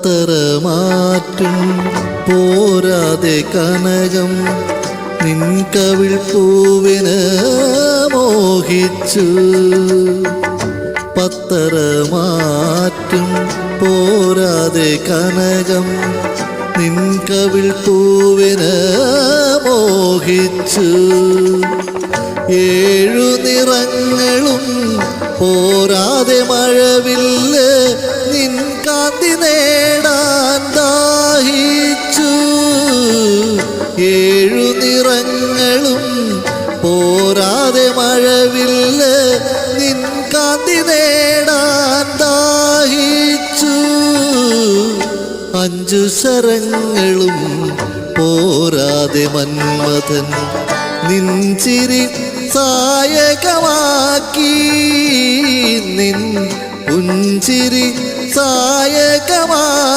പത്തരമാറ്റും പോരാതെ കനകം നിൻ കവിൾ പൂവിന് മോഹിച്ചു. പത്തരമാറ്റും പോരാതെ കനകം നിൻ കവിൾ പൂവിന് മോഹിച്ചു. ഏഴു നിറങ്ങളും പോരാതെ മഴവില്ല് നിൻ കാന്തി നേടാൻ ദാഹിച്ചു. ഏഴു നിറങ്ങളും പോരാതെ മഴവില്ല് നിൻ കാന്തി നേടാൻ ദാഹിച്ചു. അഞ്ചു ശരങ്ങളും പോരാതെ മന്മഥൻ നിൻ ചിരി സായകമാക്കി. നിൻ പുഞ്ചിരി സായകമാക്കി.